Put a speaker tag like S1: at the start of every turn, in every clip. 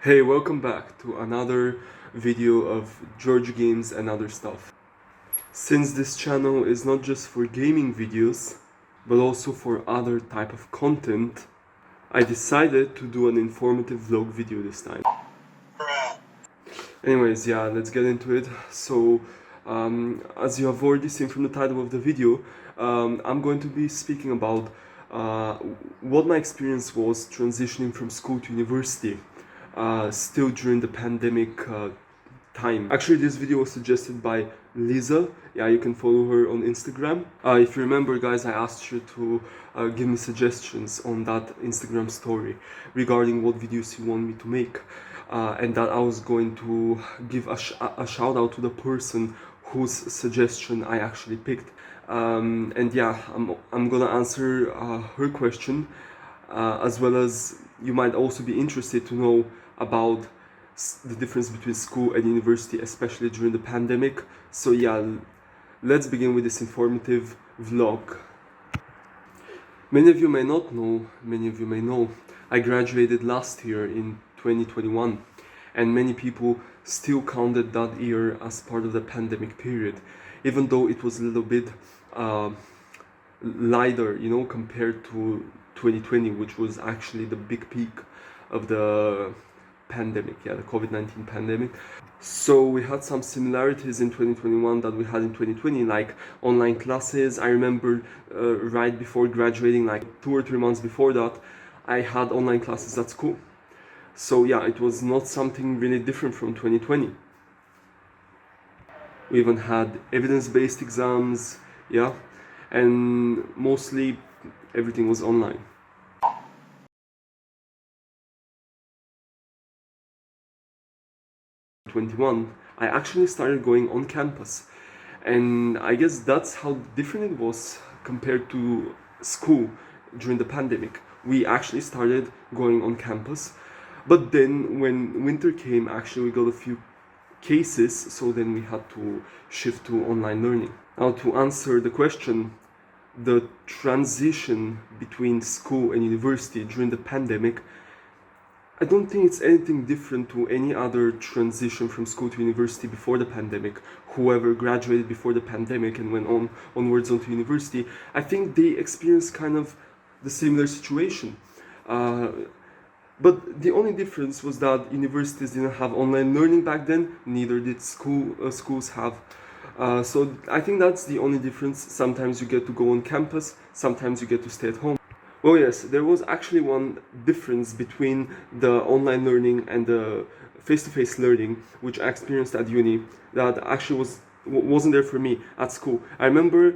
S1: Hey, welcome back to another video of George Games and other stuff. Since this channel is not just for gaming videos, but also for other type of content, I decided to do an informative vlog video this time. Anyways, yeah, let's get into it. So, as you have already seen from the title of the video, I'm going to be speaking about what my experience was transitioning from school to university, still during the pandemic time. Actually, this video was suggested by Lisa. Yeah, you can follow her on Instagram. If you remember, guys, I asked you to give me suggestions on that Instagram story regarding what videos you want me to make. And that I was going to give a shout out to the person whose suggestion I actually picked. And yeah, I'm gonna answer her question, as well as you might also be interested to know about the difference between school and university, especially during the pandemic. So yeah, let's begin with this informative vlog. Many of you may not know, many of you may know, I graduated last year in 2021, and many people still counted that year as part of the pandemic period, even though it was a little bit lighter, you know, compared to 2020, which was actually the big peak of the pandemic, the COVID-19 pandemic. So we had some similarities in 2021 that we had in 2020, like online classes. I remember right before graduating, like 2 or 3 months before that, I had online classes at school. So yeah, it was not something really different from 2020. We even had evidence-based exams, and mostly everything was online. I actually started going on campus, and I guess that's how different it was compared to school during the pandemic. We actually started going on campus, but then when winter came, actually we got a few cases, so then we had to shift to online learning. Now, to answer the question, the transition between school and university during the pandemic, I don't think it's anything different to any other transition from school to university before the pandemic. Whoever graduated before the pandemic and went onwards onto university, I think they experienced kind of the similar situation. But the only difference was that universities didn't have online learning back then, neither did schools have. So I think that's the only difference. Sometimes you get to go on campus, sometimes you get to stay at home. Well, yes, there was actually one difference between the online learning and the face-to-face learning, which I experienced at uni, that actually wasn't there for me at school. I remember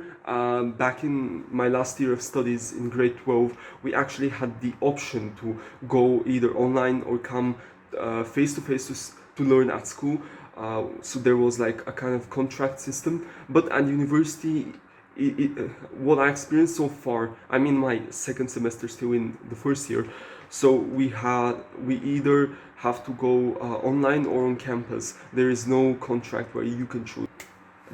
S1: back in my last year of studies in grade 12, we actually had the option to go either online or come face-to-face to learn at school. So there was like a kind of contract system, but at university, what I experienced so far, I'm in my second semester, still in the first year, so we either have to go online or on campus. There is no contract where you can choose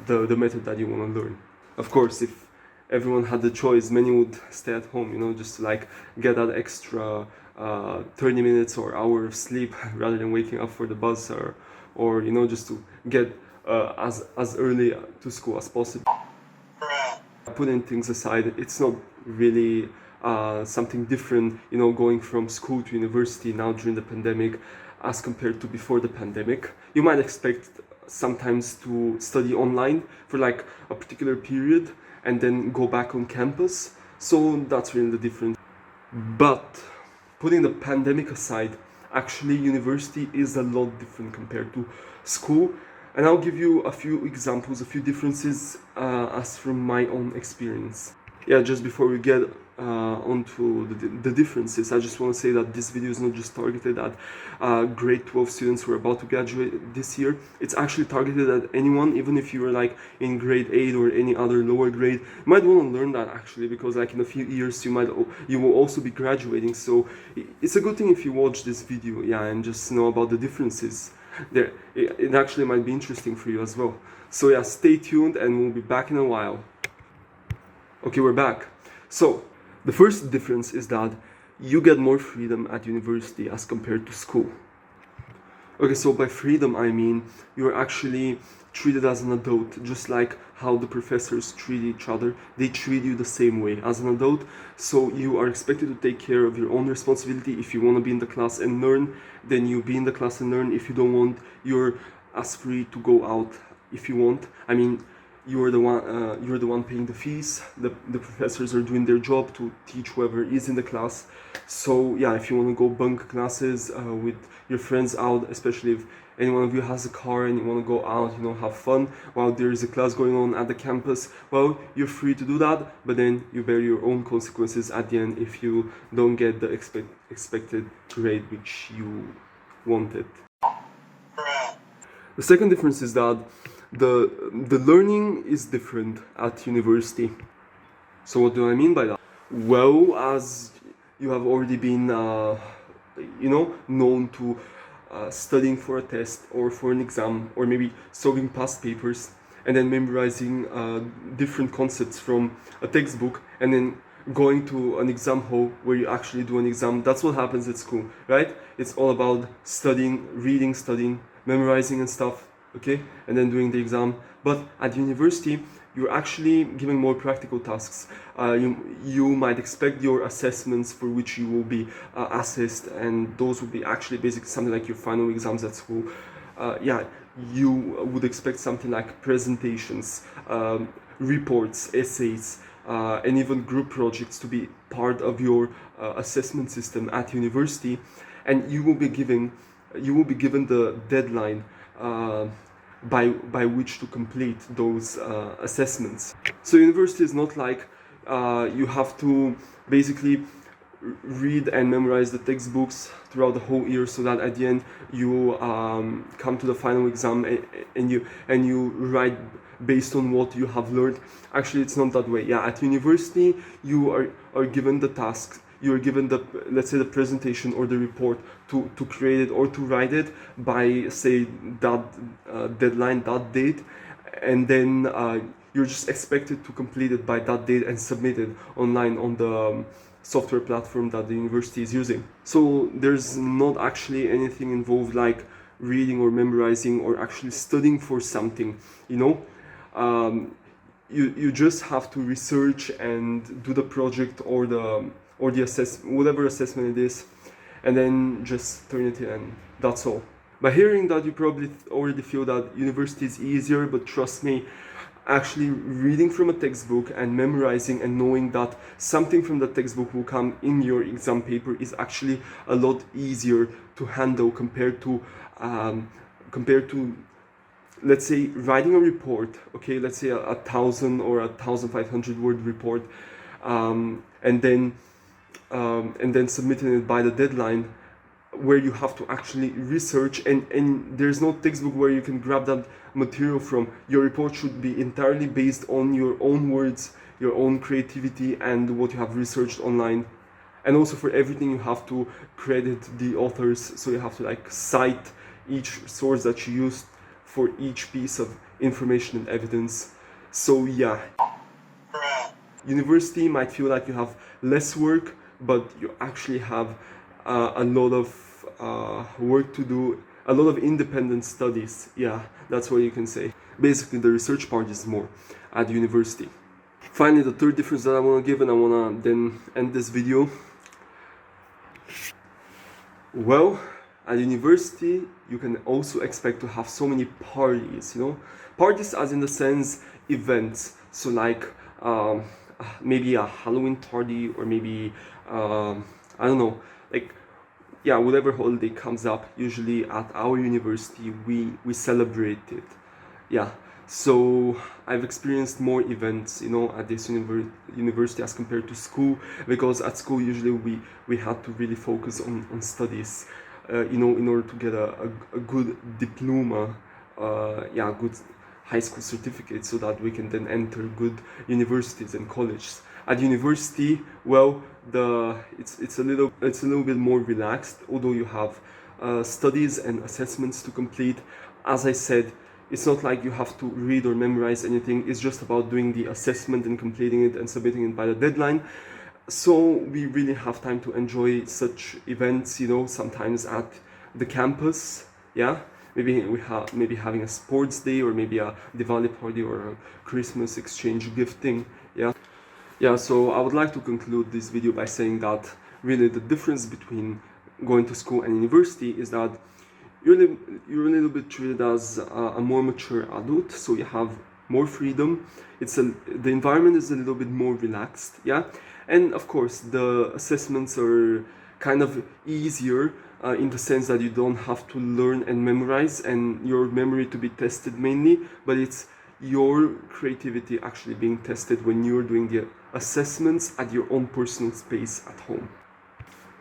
S1: the method that you want to learn. Of course, if everyone had the choice, many would stay at home, you know, just to like get that extra 30 minutes or hour of sleep rather than waking up for the bus, or you know, just to get as early to school as possible. Putting things aside, it's not really something different, you know, going from school to university now during the pandemic as compared to before the pandemic. You might expect sometimes to study online for like a particular period and then go back on campus, so that's really the difference. But putting the pandemic aside, actually university is a lot different compared to school. And I'll give you a few examples, a few differences as from my own experience. Yeah, just before we get onto the differences, I just want to say that this video is not just targeted at grade 12 students who are about to graduate this year. It's actually targeted at anyone, even if you are like in grade 8 or any other lower grade. You might want to learn that actually, because like in a few years you will also be graduating. So it's a good thing if you watch this video, and just know about the differences. It actually might be interesting for you as well. So yeah, stay tuned and we'll be back in a while. Okay, we're back. So the first difference is that you get more freedom at university as compared to school. Okay, so by freedom I mean you're actually treated as an adult, just like how the professors treat each other. They treat you the same way as an adult, so you are expected to take care of your own responsibility. If you want to be in the class and learn, then you be in the class and learn. If you don't want, you're as free to go out if you want. I mean, you're the one paying the fees. The professors are doing their job to teach whoever is in the class. So yeah, if you want to go bunk classes with your friends out, especially if any one of you has a car and you want to go out, you know, have fun while there is a class going on at the campus, well, you're free to do that, but then you bear your own consequences at the end if you don't get the expected grade which you wanted. The second difference is that the learning is different at university. So what do I mean by that? Well, as you have already been, known to studying for a test or for an exam, or maybe solving past papers, and then memorizing different concepts from a textbook, and then going to an exam hall where you actually do an exam. That's what happens at school, right? It's all about studying, reading, studying, memorizing and stuff, okay? And then doing the exam. But at university, you're actually given more practical tasks. You might expect your assessments for which you will be assessed, and those will be actually basically something like your final exams at school. You would expect something like presentations, reports, essays, and even group projects to be part of your assessment system at university, and you will be given the deadline by which to complete those assessments. So university is not like you have to basically read and memorize the textbooks throughout the whole year, so that at the end you come to the final exam and you write based on what you have learned. Actually, it's not that way. Yeah, at university you are given the task, you are given the, let's say, the presentation or the report to create it or to write it by, say, that deadline, that date, and then you're just expected to complete it by that date and submit it online on the software platform that the university is using. So there's not actually anything involved like reading or memorizing or actually studying for something, you know. You just have to research and do the project or the whatever assessment it is, and then just turn it in, and that's all. By hearing that, you probably already feel that university is easier, but trust me, actually reading from a textbook and memorizing and knowing that something from the textbook will come in your exam paper is actually a lot easier to handle compared to let's say writing a report, okay, let's say a 1,000 or 1,500 word report, and then submitting it by the deadline, where you have to actually research, and there's no textbook where you can grab that material from. Your report should be entirely based on your own words, your own creativity, and what you have researched online. And also for everything you have to credit the authors, so you have to like cite each source that you used for each piece of information and evidence. So yeah, university might feel like you have less work, but you actually have a lot of work to do, a lot of independent studies. Yeah, that's what you can say. Basically, the research part is more at university. Finally, the third difference that I want to give, and I want to then end this video. Well, at university, you can also expect to have so many parties, you know? Parties as in the sense events. So like maybe a Halloween party, or maybe, I don't know, like, yeah, whatever holiday comes up, usually at our university, we celebrate it. Yeah, so I've experienced more events, you know, at this university as compared to school, because at school usually we had to really focus on studies, you know, in order to get a good diploma, good high school certificate, so that we can then enter good universities and colleges. At university, well, it's a little bit more relaxed, although you have studies and assessments to complete. As I said, it's not like you have to read or memorize anything. It's just about doing the assessment and completing it and submitting it by the deadline. So we really have time to enjoy such events, you know, sometimes at the campus. yeah, maybe having a sports day, or maybe a Diwali party, or a Christmas exchange gifting, yeah. So I would like to conclude this video by saying that really the difference between going to school and university is that you're a little bit treated as a more mature adult, so you have more freedom. The environment is a little bit more relaxed, yeah. And of course, the assessments are kind of easier in the sense that you don't have to learn and memorize, and your memory to be tested mainly, but it's your creativity actually being tested when you're doing the assessments at your own personal space at home.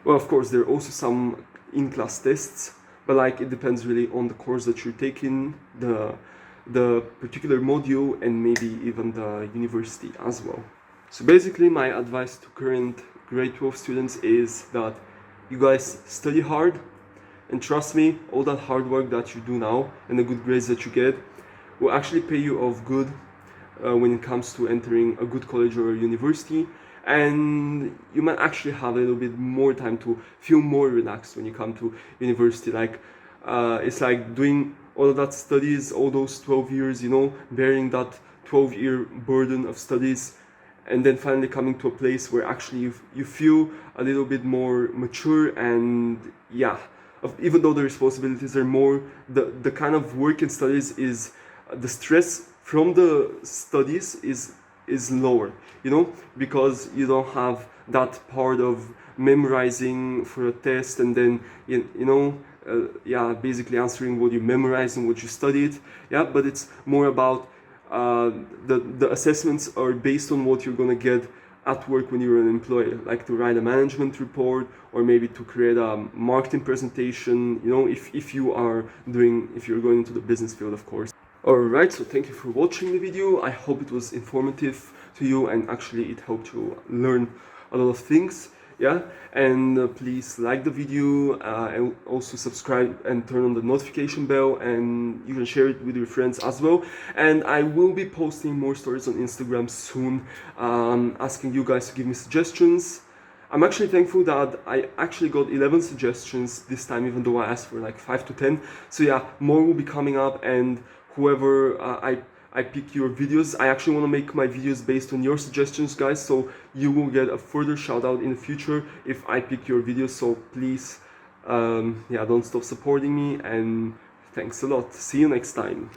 S1: Well, of course, there are also some in-class tests, but like it depends really on the course that you're taking, the particular module, and maybe even the university as well. So basically, my advice to current grade 12 students is that you guys study hard, and trust me, all that hard work that you do now and the good grades that you get will actually pay you off good when it comes to entering a good college or a university, and you might actually have a little bit more time to feel more relaxed when you come to university. Like it's like doing all of that studies, all those 12 years, you know, bearing that 12-year burden of studies, and then finally coming to a place where actually you feel a little bit more mature, and yeah, even though the responsibilities are more, the kind of work and studies is, the stress from the studies is lower, you know, because you don't have that part of memorizing for a test, and then yeah, basically answering what you memorized and what you studied, yeah. But it's more about the assessments are based on what you're gonna get at work when you're an employee, like to write a management report, or maybe to create a marketing presentation, you know, if you're going into the business field, of course. Alright, so thank you for watching the video. I hope it was informative to you, and actually it helped you learn a lot of things, yeah. And please like the video, and also subscribe and turn on the notification bell, and you can share it with your friends as well. And I will be posting more stories on Instagram soon, asking you guys to give me suggestions. I'm actually thankful that I actually got 11 suggestions this time, even though I asked for like 5 to 10. So yeah, more will be coming up, and whoever I pick your videos, I actually want to make my videos based on your suggestions, guys, so you will get a further shout out in the future if I pick your videos. So please, yeah, don't stop supporting me, and thanks a lot. See you next time.